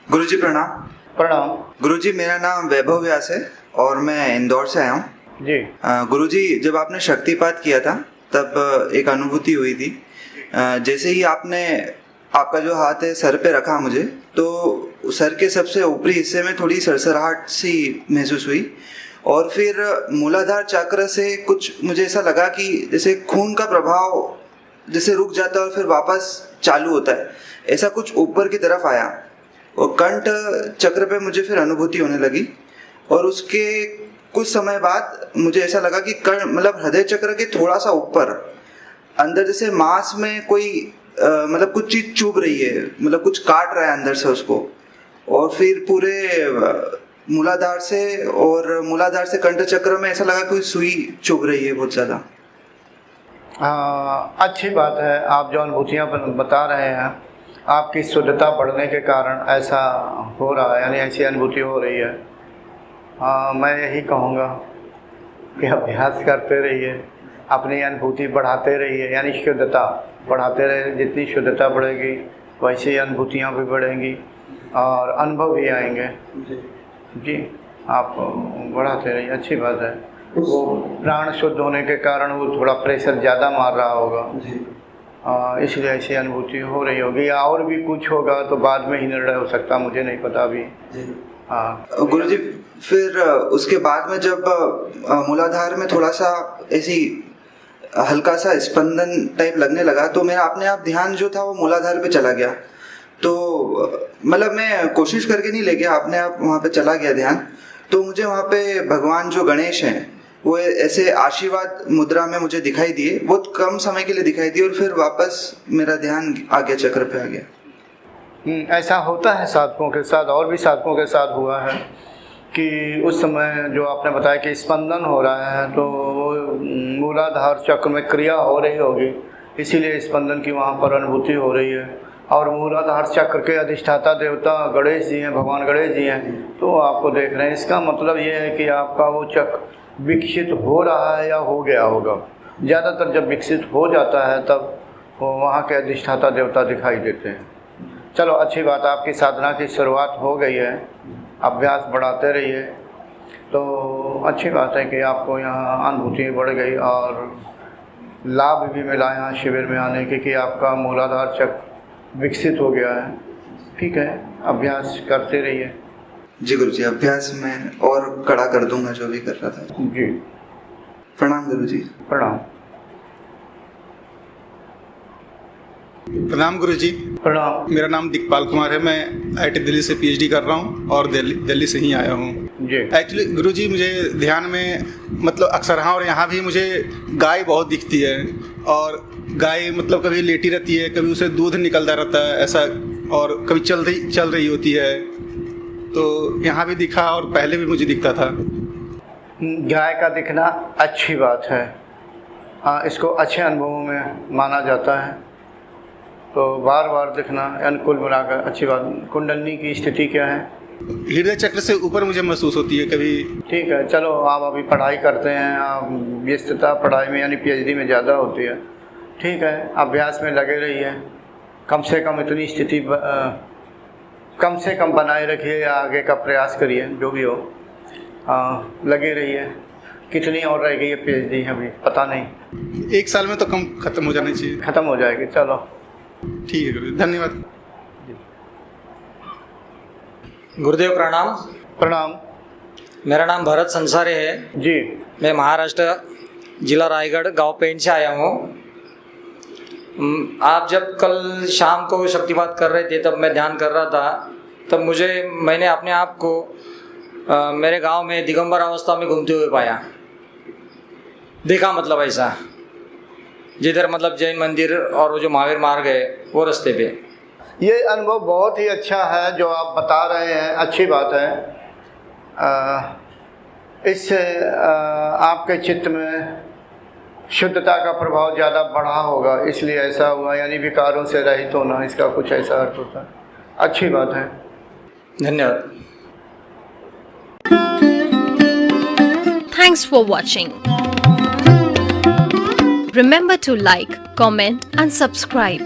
गुरुजी प्रणाम। प्रणाम। गुरुजी मेरा नाम वैभव व्यास है और मैं इंदौर से आया हूँ जी। गुरुजी जब आपने शक्तिपात किया था तब एक अनुभूति हुई थी। जैसे ही आपने आपका जो हाथ है सर पे रखा मुझे, तो सर के सबसे ऊपरी हिस्से में थोड़ी सरसराहट सी महसूस हुई और फिर मूलाधार चक्र से कुछ मुझे ऐसा लगा कि जैसे खून का प्रभाव जैसे रुक जाता है और फिर वापस चालू होता है, ऐसा कुछ ऊपर की तरफ आया और कंठ चक्र पे मुझे फिर अनुभूति होने लगी। और उसके कुछ समय बाद मुझे ऐसा लगा कि मतलब हृदय चक्र के थोड़ा सा ऊपर अंदर जैसे मांस में कोई मतलब कुछ चीज चुभ रही है, मतलब कुछ काट रहा है अंदर से उसको, और फिर पूरे मूलाधार से कंठ चक्र में ऐसा लगा कोई सुई चुभ रही है बहुत ज्यादा। अच्छी बात है। आप जो अनुभूतियाँ बता रहे हैं, आपकी शुद्धता बढ़ने के कारण ऐसा हो रहा है, यानी ऐसी अनुभूति हो रही है। मैं यही कहूँगा कि अभ्यास करते रहिए, अपनी अनुभूति बढ़ाते रहिए, यानी शुद्धता बढ़ाते रहिए। जितनी शुद्धता बढ़ेगी वैसे ही अनुभूतियाँ भी बढ़ेंगी और अनुभव भी आएंगे। जी, आप बढ़ाते रहिए, अच्छी बात है। वो प्राण शुद्ध होने के कारण वो थोड़ा प्रेशर ज़्यादा मार रहा होगा, इसलिए ऐसी अनुभूति हो रही होगी, या और भी कुछ होगा तो बाद में ही निर्णय हो सकता, मुझे नहीं पता अभी। हाँ गुरुजी, फिर उसके बाद में जब मूलाधार में थोड़ा सा ऐसी हल्का सा स्पंदन टाइप लगने लगा तो मेरा अपने आप ध्यान जो था वो मूलाधार पे चला गया। तो मतलब मैं कोशिश करके नहीं ले गया, अपने आप वहाँ पे चला गया ध्यान। तो मुझे वहाँ पे भगवान जो गणेश हैं वो ऐसे आशीर्वाद मुद्रा में मुझे दिखाई दिए, बहुत कम समय के लिए दिखाई दिए, और फिर वापस मेरा ध्यान आ गया, चक्र पे आ गया। ऐसा होता है साधकों के साथ, और भी साधकों के साथ हुआ है कि उस समय जो आपने बताया कि स्पंदन हो रहा है, तो वो मूलाधार चक्र में क्रिया हो रही होगी, इसीलिए स्पंदन की वहाँ पर अनुभूति हो रही है। और मूलाधार चक्र के अधिष्ठाता देवता गणेश जी हैं, भगवान गणेश जी हैं, तो आपको देख रहे हैं। इसका मतलब ये है कि आपका वो चक्र विकसित हो रहा है या हो गया होगा। ज़्यादातर जब विकसित हो जाता है तब वहाँ के अधिष्ठाता देवता दिखाई देते हैं। चलो, अच्छी बात, आपकी साधना की शुरुआत हो गई है, अभ्यास बढ़ाते रहिए, तो अच्छी बात है कि आपको यहाँ अनुभूति बढ़ गई और लाभ भी मिला यहाँ शिविर में आने के, कि आपका मूलाधार चक्र विकसित हो गया है। ठीक है, अभ्यास करते रहिए। जी गुरुजी, अभ्यास में और कड़ा कर दूंगा जो भी कर रहा था। जी, प्रणाम गुरुजी। प्रणाम। प्रणाम गुरुजी। प्रणाम। मेरा नाम दिक्पाल कुमार है, मैं आईटी दिल्ली से पीएचडी कर रहा हूँ और दिल्ली से ही आया हूँ जी। एक्चुअली गुरुजी, मुझे ध्यान में मतलब अक्सर हाँ, और यहाँ भी मुझे गाय बहुत दिखती है, और गाय मतलब कभी लेटी रहती है, कभी उसे दूध निकलता रहता है ऐसा, और कभी चल रही होती है। तो यहाँ भी दिखा और पहले भी मुझे दिखता था। गाय का दिखना अच्छी बात है, हाँ, इसको अच्छे अनुभवों में माना जाता है। तो बार बार दिखना अनुकूल बनाकर अच्छी बात। कुंडलनी की स्थिति क्या है? हृदय चक्र से ऊपर मुझे महसूस होती है कभी। ठीक है, चलो, आप अभी पढ़ाई करते हैं, आप व्यस्तता पढ़ाई में यानी पीएचडी में ज़्यादा होती है। ठीक है, अभ्यास में लगे रहिए, कम से कम इतनी स्थिति कम से कम बनाए रखिए, या आगे का प्रयास करिए, जो भी हो, लगे रहिए। कितनी और रह गई है पीएचडी? अभी पता नहीं, 1 साल में तो कम खत्म हो जानी चाहिए। ख़त्म हो जाएगी। चलो, ठीक है गुरुजी, धन्यवाद। गुरुदेव प्रणाम। प्रणाम। मेरा नाम भरत संसारे है जी। मैं महाराष्ट्र जिला रायगढ़ गांव पेंट से आया हूँ। आप जब कल शाम को शक्तिपात कर रहे थे तब मैं ध्यान कर रहा था, तब मैंने अपने आप को मेरे गांव में दिगंबर अवस्था में घूमते हुए पाया, देखा, मतलब ऐसा जिधर मतलब जैन मंदिर और वो जो महावीर मार्ग है वो रास्ते पे। ये अनुभव बहुत ही अच्छा है जो आप बता रहे हैं, अच्छी बात है। इससे आपके चित्त में शुद्धता का प्रभाव ज़्यादा बढ़ा होगा, इसलिए ऐसा हुआ, यानी विकारों से रहित होना, इसका कुछ ऐसा अर्थ होता है। अच्छी बात है, धन्यवाद। Thanks for watching. Remember to like, comment and subscribe.